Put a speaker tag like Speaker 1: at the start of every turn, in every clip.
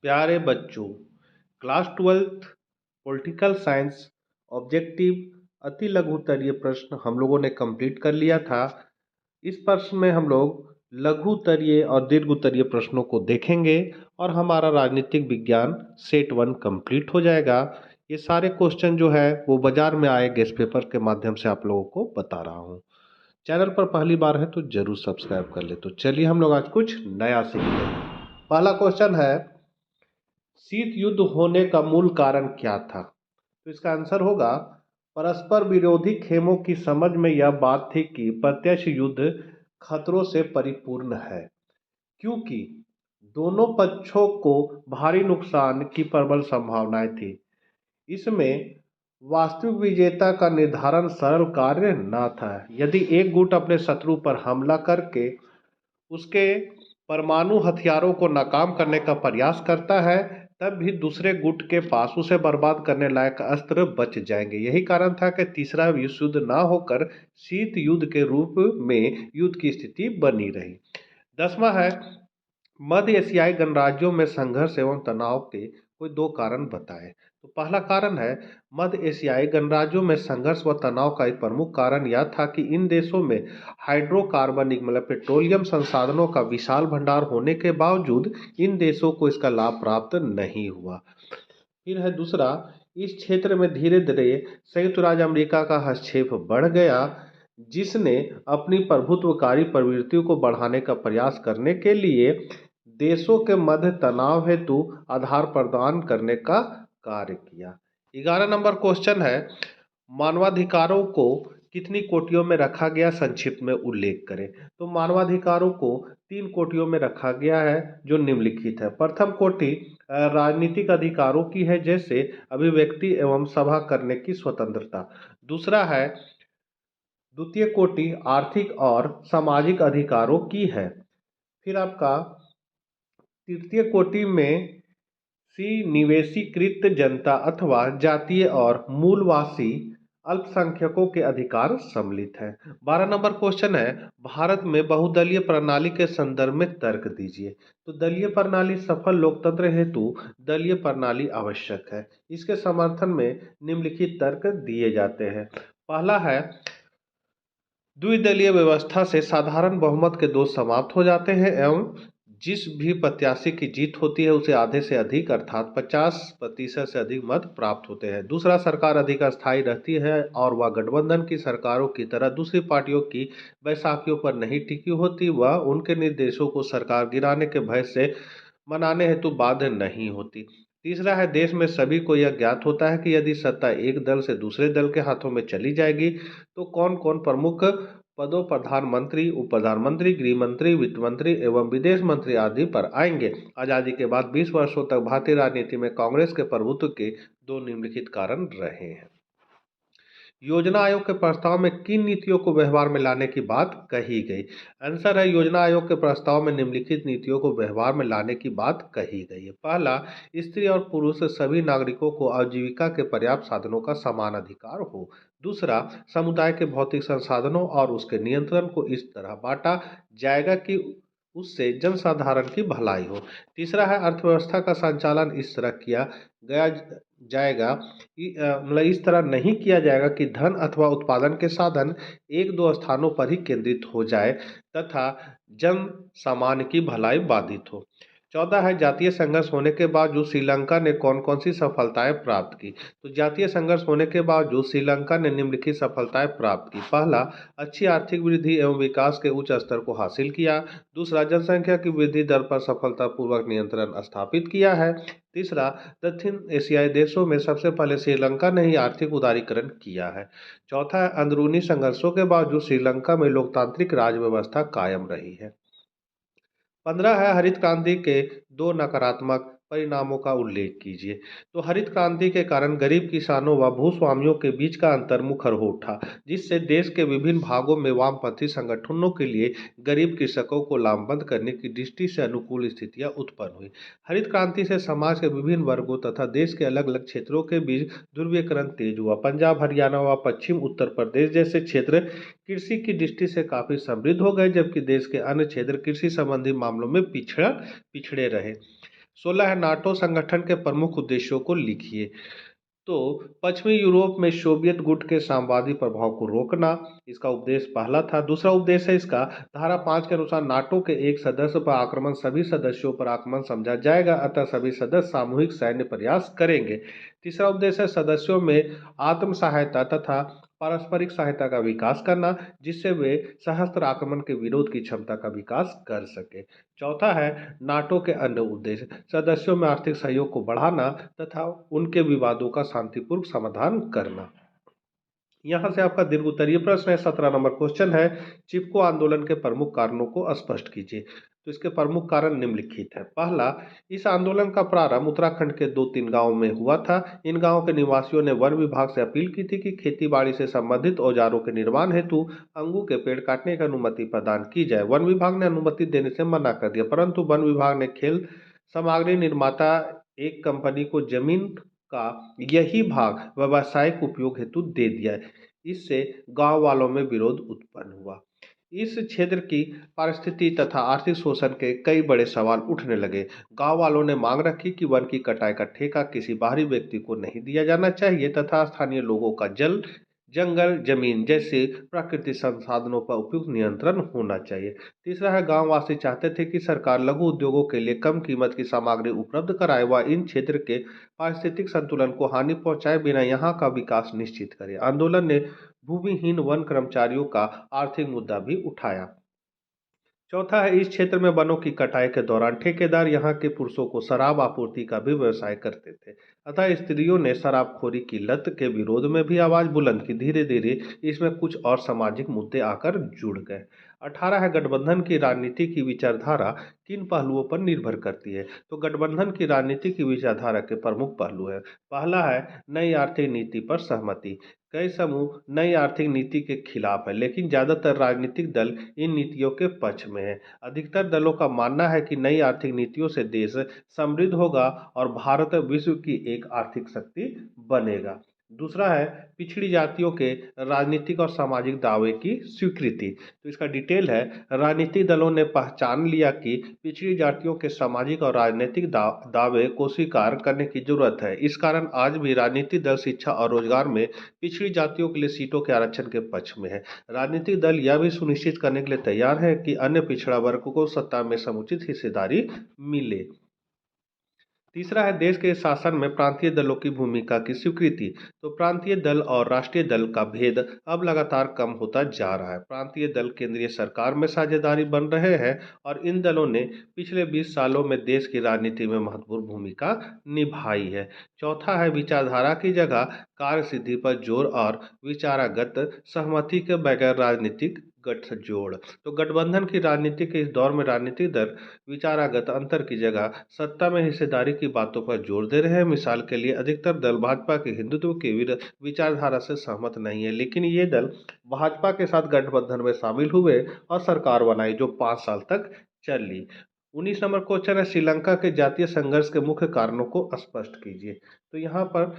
Speaker 1: प्यारे बच्चों, class 12th political science objective अति लघुतरीय प्रश्न हम लोगों ने कंप्लीट कर लिया था। इस प्रश्न में हम लोग लघुतरीय और दीर्घोत्तरीय प्रश्नों को देखेंगे और हमारा राजनीतिक विज्ञान सेट 1 कंप्लीट हो जाएगा। ये सारे क्वेश्चन जो है वो बाजार में आए गेस्ट पेपर के माध्यम से आप लोगों को बता रहा हूँ। चैनल पर पहली बार है तो जरूर सब्सक्राइब कर ले। तो चलिए हम लोग आज कुछ नया सीखते हैं। पहला क्वेश्चन है, शीत युद्ध होने का मूल कारण क्या था? तो इसका आंसर होगा, परस्पर विरोधी खेमों की समझ में यह बात थी कि प्रत्यक्ष युद्ध खतरों से परिपूर्ण है, क्योंकि दोनों पक्षों को भारी नुकसान की प्रबल संभावनाएं थी। इसमें वास्तविक विजेता का निर्धारण सरल कार्य न था। यदि एक गुट अपने शत्रु पर हमला करके उसके परमाणु हथियारों को नाकाम करने का प्रयास करता है, तब भी दूसरे गुट के पास उसे बर्बाद करने लायक अस्त्र बच जाएंगे। यही कारण था कि तीसरा विश्व युद्ध न होकर शीत युद्ध के रूप में युद्ध की स्थिति बनी रही। 10वां है, मध्य एशियाई गणराज्यों में संघर्ष एवं तनाव के कोई दो कारण बताएं। तो पहला कारण है, मध्य एशियाई गणराज्यों में संघर्ष व तनाव का एक प्रमुख कारण यह था कि इन देशों में हाइड्रोकार्बनिक मतलब पेट्रोलियम संसाधनों का विशाल भंडार होने के बावजूद इन देशों को इसका लाभ प्राप्त नहीं हुआ। फिर है दूसरा, इस क्षेत्र में धीरे धीरे संयुक्त राज्य अमेरिका का हस्तक्षेप बढ़ गया, जिसने अपनी प्रभुत्वकारी प्रवृत्तियों को बढ़ाने का प्रयास करने के लिए देशों के मध्य तनाव हेतु आधार प्रदान करने का कार्य किया। 11 नंबर क्वेश्चन है, मानवाधिकारों को कितनी कोटियों में रखा गया, संक्षिप्त में उल्लेख करें। तो मानवाधिकारों को 3 कोटियों में रखा गया है जो निम्नलिखित है। प्रथम कोटि राजनीतिक अधिकारों की है, जैसे अभिव्यक्ति एवं सभा करने की स्वतंत्रता। दूसरा है, द्वितीय कोटि आर्थिक और सामाजिक अधिकारों की है। फिर आपका तृतीय कोटि में निवेशीकृत जनता अथवा जातीय और मूलवासी अल्पसंख्यकों के अधिकार सम्मिलित है। 12 नंबर क्वेश्चन है, भारत में बहुदलीय प्रणाली के संदर्भ में तर्क दीजिए। तो दलीय प्रणाली सफल लोकतंत्र हेतु दलीय प्रणाली आवश्यक है। इसके समर्थन में निम्नलिखित तर्क दिए जाते हैं। पहला है, द्विदलीय व्यवस्था से साधारण बहुमत के दोष समाप्त हो जाते हैं एवं जिस भी प्रत्याशी की जीत होती है उसे आधे से अधिक अर्थात 50% से अधिक मत प्राप्त होते हैं। दूसरा, सरकार अधिक अस्थायी रहती है और वह गठबंधन की सरकारों की तरह दूसरी पार्टियों की बैसाखियों पर नहीं टिकी होती। वह उनके निर्देशों को सरकार गिराने के भय से मनाने हेतु बाध्य नहीं होती। तीसरा है, देश में सभी को यह ज्ञात होता है कि यदि सत्ता एक दल से दूसरे दल के हाथों में चली जाएगी तो कौन कौन प्रमुख पदों प्रधानमंत्री, उप प्रधानमंत्री, गृह मंत्री, वित्त मंत्री एवं विदेश मंत्री आदि पर आएंगे। आजादी के बाद 20 वर्षों तक भारतीय राजनीति में कांग्रेस के प्रभुत्व के दो निम्नलिखित कारण रहे हैं। योजना आयोग के प्रस्ताव में किन नीतियों को व्यवहार में लाने की बात कही गई? आंसर है, योजना आयोग के प्रस्ताव में निम्नलिखित नीतियों को व्यवहार में लाने की बात कही गई है। पहला, स्त्री और पुरुष सभी नागरिकों को आजीविका के पर्याप्त साधनों का समान अधिकार हो। दूसरा, समुदाय के भौतिक संसाधनों और उसके नियंत्रण को इस तरह बांटा जाएगा कि उससे जनसाधारण की भलाई हो। तीसरा है, अर्थव्यवस्था का संचालन इस तरह किया गया जाएगा, मतलब इस तरह नहीं किया जाएगा कि धन अथवा उत्पादन के साधन एक दो स्थानों पर ही केंद्रित हो जाए तथा जन सामान्य की भलाई बाधित हो। 14 है, जातीय संघर्ष होने के बावजूद श्रीलंका ने कौन कौन सी सफलताएं प्राप्त की? तो जातीय संघर्ष होने के बावजूद श्रीलंका ने निम्नलिखित सफलताएं प्राप्त की। पहला, अच्छी आर्थिक वृद्धि एवं विकास के उच्च स्तर को हासिल किया। दूसरा, जनसंख्या की वृद्धि दर पर सफलतापूर्वक नियंत्रण स्थापित किया है। तीसरा, दक्षिण एशियाई देशों में सबसे पहले श्रीलंका ने ही आर्थिक उदारीकरण किया है। चौथा है, अंदरूनी संघर्षों के बावजूद श्रीलंका में लोकतांत्रिक राज व्यवस्था कायम रही है। 15 है, हरित क्रांति के दो नकारात्मक परिणामों का उल्लेख कीजिए। तो हरित क्रांति के कारण गरीब किसानों व भूस्वामियों के बीच का अंतर मुखर हो उठा, जिससे देश के विभिन्न भागों में वामपंथी संगठनों के लिए गरीब कृषकों को लामबंद करने की दृष्टि से अनुकूल स्थितियां उत्पन्न हुई। हरित क्रांति से समाज के विभिन्न वर्गों तथा देश के अलग अलग क्षेत्रों के बीच ध्रुवीकरण तेज हुआ। पंजाब, हरियाणा व पश्चिम उत्तर प्रदेश जैसे क्षेत्र कृषि की दृष्टि से काफी समृद्ध हो गए, जबकि देश के अन्य क्षेत्र कृषि संबंधी मामलों में पिछड़े रहे। 16 है नाटो संगठन के प्रमुख उद्देश्यों को लिखिए। तो पश्चिमी यूरोप में सोवियत गुट के साम्यवादी प्रभाव को रोकना इसका उद्देश्य पहला था। दूसरा उद्देश्य है इसका धारा 5 के अनुसार नाटो के एक सदस्य पर आक्रमण सभी सदस्यों पर आक्रमण समझा जाएगा, अतः सभी सदस्य सामूहिक सैन्य प्रयास करेंगे। तीसरा उद्देश्य है सदस्यों में आत्म सहायता तथा पारस्परिक सहायता का विकास करना, जिससे वे सशस्त्र आक्रमण के विरोध की क्षमता का विकास कर सके। चौथा है नाटो के अन्य उद्देश्य सदस्यों में आर्थिक सहयोग को बढ़ाना तथा उनके विवादों का शांतिपूर्वक समाधान करना। यहाँ से आपका दीर्घ उत्तरीय प्रश्न है। 17 नंबर क्वेश्चन है चिपको आंदोलन के प्रमुख कारणों को स्पष्ट कीजिए। तो इसके प्रमुख कारण निम्नलिखित है। पहला, इस आंदोलन का प्रारंभ उत्तराखंड के 2-3 गांवों में हुआ था। इन गांवों के निवासियों ने वन विभाग से अपील की थी कि खेती बाड़ी से संबंधित औजारों के निर्माण हेतु अंगू के पेड़ काटने की अनुमति प्रदान की जाए। वन विभाग ने अनुमति देने से मना कर दिया, परंतु वन विभाग ने खेल सामग्री निर्माता एक कंपनी को जमीन का यही भाग व्यावसायिक उपयोग हेतु दे दिया। इससे गांव वालों में विरोध उत्पन्न हुआ। इस क्षेत्र की पारिस्थितिकी तथा आर्थिक शोषण के कई बड़े सवाल उठने लगे। गांव वालों ने मांग रखी कि वन की कटाई का ठेका किसी बाहरी व्यक्ति को नहीं दिया जाना चाहिए तथा स्थानीय लोगों का जल, जंगल, जमीन जैसे प्राकृतिक संसाधनों पर उपयुक्त नियंत्रण होना चाहिए। तीसरा है गांव वासी चाहते थे कि सरकार लघु उद्योगों के लिए कम कीमत की सामग्री उपलब्ध कराए व इन क्षेत्र के पारिस्थितिक संतुलन को हानि पहुंचाए बिना यहाँ का विकास निश्चित करे। आंदोलन ने भूमिहीन वन कर्मचारियों का आर्थिक मुद्दा भी उठाया। चौथा है इस क्षेत्र में वनों की कटाई के दौरान ठेकेदार यहाँ के पुरुषों को शराब आपूर्ति का भी व्यवसाय करते थे, अतः स्त्रियों ने शराबखोरी की लत के विरोध में भी आवाज बुलंद की। धीरे धीरे इसमें कुछ और सामाजिक मुद्दे आकर जुड़ गए। 18 है गठबंधन की राजनीति की विचारधारा किन पहलुओं पर निर्भर करती है। तो गठबंधन की राजनीति की विचारधारा के प्रमुख पहलू है। पहला है नई आर्थिक नीति पर सहमति। कई समूह नई आर्थिक नीति के खिलाफ है, लेकिन ज्यादातर राजनीतिक दल इन नीतियों के पक्ष में है। अधिकतर दलों का मानना है कि नई आर्थिक नीतियों से देश समृद्ध होगा और भारत विश्व की एक आर्थिक शक्ति बनेगा। दूसरा है पिछड़ी जातियों के राजनीतिक और सामाजिक दावे की स्वीकृति। तो इसका डिटेल है राजनीतिक दलों ने पहचान लिया कि पिछड़ी जातियों के सामाजिक और राजनीतिक दावे को स्वीकार करने की जरूरत है। इस कारण आज भी राजनीतिक दल शिक्षा और रोजगार में पिछड़ी जातियों के लिए सीटों के आरक्षण के पक्ष में है। राजनीतिक दल यह भी सुनिश्चित करने के लिए तैयार है कि अन्य पिछड़ा वर्ग को सत्ता में समुचित हिस्सेदारी मिले। तीसरा है देश के शासन में प्रांतीय दलों की भूमिका की स्वीकृति। तो प्रांतीय दल और राष्ट्रीय दल का भेद अब लगातार कम होता जा रहा है। प्रांतीय दल केंद्रीय सरकार में साझेदारी बन रहे हैं और इन दलों ने पिछले 20 सालों में देश की राजनीति में महत्वपूर्ण भूमिका निभाई है। चौथा है विचारधारा की जगह कार्य सिद्धि पर जोर और विचारागत सहमति के बगैर राजनीतिक गठजोड़। तो गठबंधन की राजनीति के इस दौर में राजनीतिक दल विचारागत अंतर की जगह सत्ता में हिस्सेदारी की बातों पर जोर दे रहे हैं। मिसाल के लिए अधिकतर दल भाजपा के हिंदुत्व की विचारधारा से सहमत नहीं है, लेकिन ये दल भाजपा के साथ गठबंधन में शामिल हुए और सरकार बनाई जो 5 साल तक चली। 19 नंबर क्वेश्चन है श्रीलंका के जातीय संघर्ष के मुख्य कारणों को स्पष्ट कीजिए। तो यहाँ पर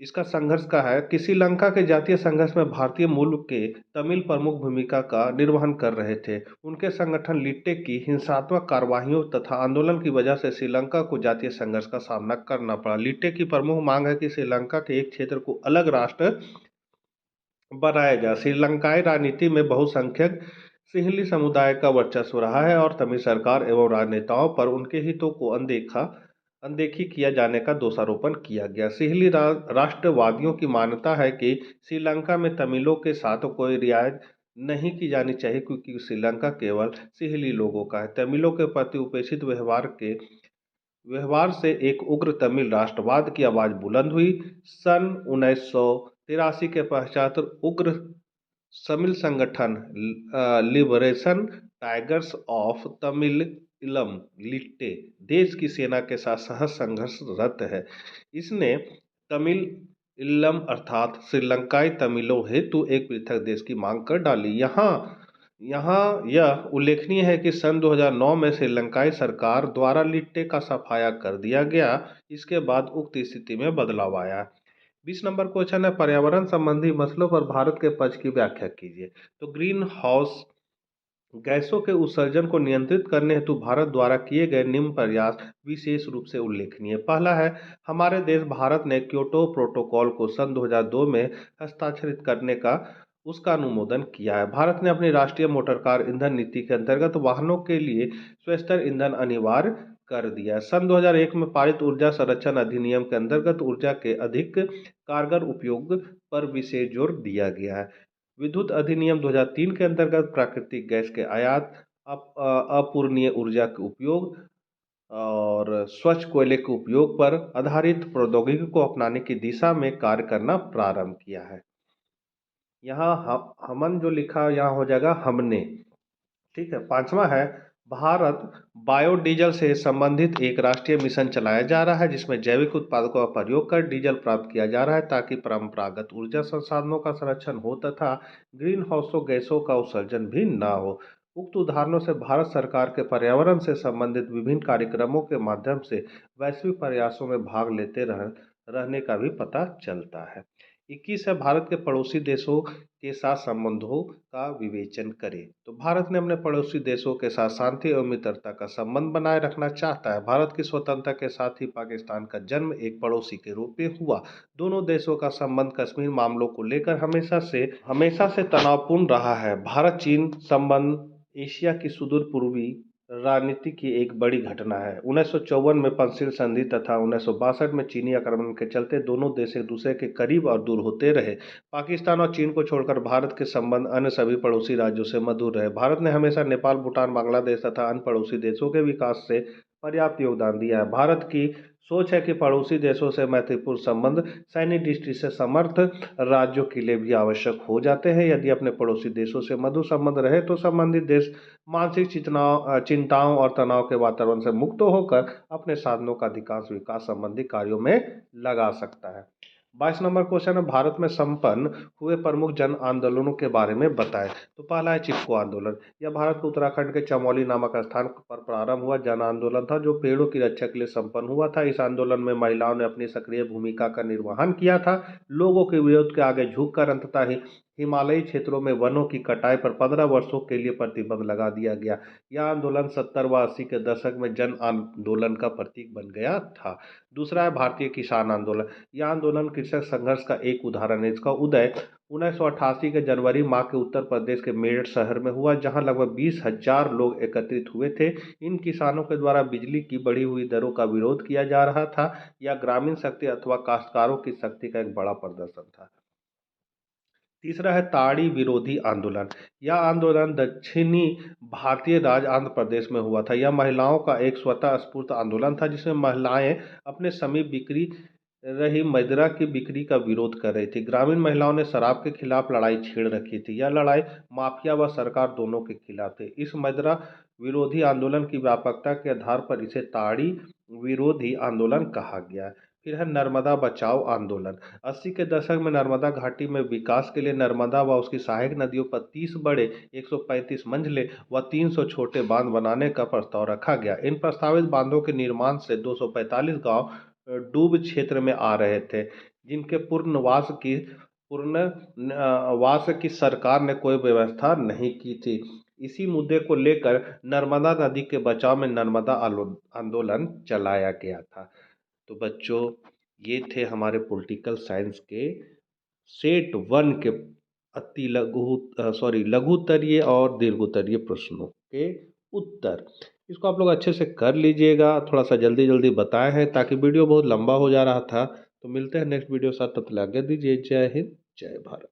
Speaker 1: इसका संघर्ष का है कि श्रीलंका के जातीय संघर्ष में भारतीय मूल के तमिल प्रमुख भूमिका का निर्वहन कर रहे थे। उनके संगठन लिट्टे की हिंसात्मक कार्रवाइयों तथा आंदोलन की वजह से श्रीलंका को जातीय संघर्ष का सामना करना पड़ा। लिट्टे की प्रमुख मांग है कि श्रीलंका के एक क्षेत्र को अलग राष्ट्र बनाया जाए। श्रीलंकाई राजनीति में बहुसंख्यक सिंहली समुदाय का वर्चस्व रहा है और तमिल सरकार एवं राजनेताओं पर उनके हितों को अनदेखी किया जाने का दोषारोपण किया गया। सिंहली राष्ट्रवादियों की मान्यता है कि श्रीलंका में तमिलों के साथ कोई रियायत नहीं की जानी चाहिए क्योंकि श्रीलंका केवल सिंहली लोगों का है। तमिलों के प्रति उपेक्षित व्यवहार से एक उग्र तमिल राष्ट्रवाद की आवाज बुलंद हुई। सन 1983 के पश्चात उग्र तमिल संगठन लिबरेशन टाइगर्स ऑफ तमिल इलम लिट्टे देश की सेना के साथ सहज संघर्षरत है। इसने तमिल इलम अर्थात श्रीलंकाई तमिलों हेतु एक पृथक देश की मांग कर डाली। यहाँ यहाँ यह उल्लेखनीय है कि सन 2009 में श्रीलंकाई सरकार द्वारा लिट्टे का सफाया कर दिया गया। इसके बाद उक्त स्थिति में बदलाव आया। 20 नंबर क्वेश्चन है पर्यावरण संबंधी मसलों पर भारत के पक्ष की व्याख्या कीजिए। तो ग्रीन हाउस गैसों के उत्सर्जन को नियंत्रित करने हेतु भारत द्वारा किए गए निम्न प्रयास विशेष रूप से उल्लेखनीय। पहला है, हमारे देश भारत ने क्योटो प्रोटोकॉल को सन 2002 में हस्ताक्षरित करने का उसका अनुमोदन किया है। भारत ने अपनी राष्ट्रीय मोटरकार ईंधन नीति के अंतर्गत वाहनों के लिए स्वस्तर ईंधन अनिवार्य कर दिया है। सन 2001 में पारित ऊर्जा संरक्षण अधिनियम के अंतर्गत ऊर्जा के अधिक कारगर उपयोग पर विशेष जोर दिया गया है। विद्युत अधिनियम 2003 के अंतर्गत प्राकृतिक गैस के आयात, अपूर्णीय ऊर्जा के उपयोग और स्वच्छ कोयले के उपयोग पर आधारित प्रौद्योगिकी को अपनाने की दिशा में कार्य करना प्रारंभ किया है। यहाँ हमन जो लिखा यहाँ हो जाएगा हमने। ठीक है। पांचवा है, भारत बायोडीजल से संबंधित एक राष्ट्रीय मिशन चलाया जा रहा है जिसमें जैविक उत्पादों का प्रयोग कर डीजल प्राप्त किया जा रहा है ताकि परंपरागत ऊर्जा संसाधनों का संरक्षण हो तथा ग्रीन हाउस गैसों का उत्सर्जन भी न हो। उक्त उदाहरणों से भारत सरकार के पर्यावरण से संबंधित विभिन्न कार्यक्रमों के माध्यम से वैश्विक प्रयासों में भाग लेते रहने का भी पता चलता है। 21 है, भारत के पड़ोसी देशों के साथ संबंधों का विवेचन करें। तो भारत ने अपने पड़ोसी देशों के साथ शांति एवं मित्रता का संबंध बनाए रखना चाहता है। भारत की स्वतंत्रता के साथ ही पाकिस्तान का जन्म एक पड़ोसी के रूप में हुआ। दोनों देशों का संबंध कश्मीर मामलों को लेकर हमेशा से तनावपूर्ण रहा है। भारत चीन संबंध एशिया की सुदूर पूर्वी राजनीति की एक बड़ी घटना है। 1954 में पंचशील संधि तथा 1962 में चीनी आक्रमण के चलते दोनों देश एक दूसरे के करीब और दूर होते रहे। पाकिस्तान और चीन को छोड़कर भारत के संबंध अन्य सभी पड़ोसी राज्यों से मधुर रहे। भारत ने हमेशा नेपाल, भूटान, बांग्लादेश तथा अन्य पड़ोसी देशों के विकास से पर्याप्त योगदान दिया है। भारत की सोच है कि पड़ोसी देशों से मैत्रीपूर्ण संबंध सैन्य दृष्टि से समर्थ राज्यों के लिए भी आवश्यक हो जाते हैं। यदि अपने पड़ोसी देशों से मधुर संबंध रहे तो संबंधित देश मानसिक चिंताओं और तनाव के वातावरण से मुक्त होकर अपने साधनों का अधिकांश विकास संबंधी कार्यों में लगा सकता है। 22 नंबर क्वेश्चन है, भारत में संपन्न हुए प्रमुख जन आंदोलनों के बारे में बताएं। तो पहला है चिपको आंदोलन। यह भारत के उत्तराखंड के चमोली नामक स्थान पर प्रारंभ हुआ जन आंदोलन था जो पेड़ों की रक्षा के लिए संपन्न हुआ था। इस आंदोलन में महिलाओं ने अपनी सक्रिय भूमिका का निर्वहन किया था। लोगों के विरोध के आगे झुककर अंततः हिमालयी क्षेत्रों में वनों की कटाई पर 15 वर्षों के लिए प्रतिबंध लगा दिया गया। यह आंदोलन 70 व 80 के दशक में जन आंदोलन का प्रतीक बन गया था। दूसरा है भारतीय किसान आंदोलन। यह आंदोलन कृषक संघर्ष का एक उदाहरण है। इसका उदय 1988 के जनवरी माह के उत्तर प्रदेश के मेरठ शहर में हुआ जहां लगभग 20,000 लोग एकत्रित हुए थे। इन किसानों के द्वारा बिजली की बढ़ी हुई दरों का विरोध किया जा रहा था। यह ग्रामीण शक्ति अथवा काश्तकारों की शक्ति का एक बड़ा प्रदर्शन था। तीसरा है ताड़ी विरोधी आंदोलन। यह आंदोलन दक्षिणी भारतीय राज्य आंध्र प्रदेश में हुआ था। यह महिलाओं का एक स्वतः स्फूर्त आंदोलन था जिसमें महिलाएं अपने समीप बिक्री रही मदिरा की बिक्री का विरोध कर रही थी। ग्रामीण महिलाओं ने शराब के खिलाफ लड़ाई छेड़ रखी थी। यह लड़ाई माफिया व सरकार दोनों के खिलाफ थी। इस मदिरा विरोधी आंदोलन की व्यापकता के आधार पर इसे ताड़ी विरोधी आंदोलन कहा गया। फिर है नर्मदा बचाओ आंदोलन। 80 के दशक में नर्मदा घाटी में विकास के लिए नर्मदा व उसकी सहायक नदियों पर 30 बड़े, 135 मंझले व 300 छोटे बांध बनाने का प्रस्ताव रखा गया। इन प्रस्तावित बांधों के निर्माण से 245 गांव डूब क्षेत्र में आ रहे थे जिनके पुनर्वास की सरकार ने कोई व्यवस्था नहीं की थी। इसी मुद्दे को लेकर नर्मदा नदी के बचाव में नर्मदा आंदोलन चलाया गया था। तो बच्चों, ये थे हमारे पॉलिटिकल साइंस के सेट 1 के लघुत्तरीय और दीर्घोत्तरीय प्रश्नों के उत्तर। इसको आप लोग अच्छे से कर लीजिएगा। थोड़ा सा जल्दी जल्दी बताए हैं ताकि वीडियो बहुत लंबा हो जा रहा था। तो मिलते हैं नेक्स्ट वीडियो साथ, तब तक आज्ञा दीजिए। जय हिंद, जय भारत।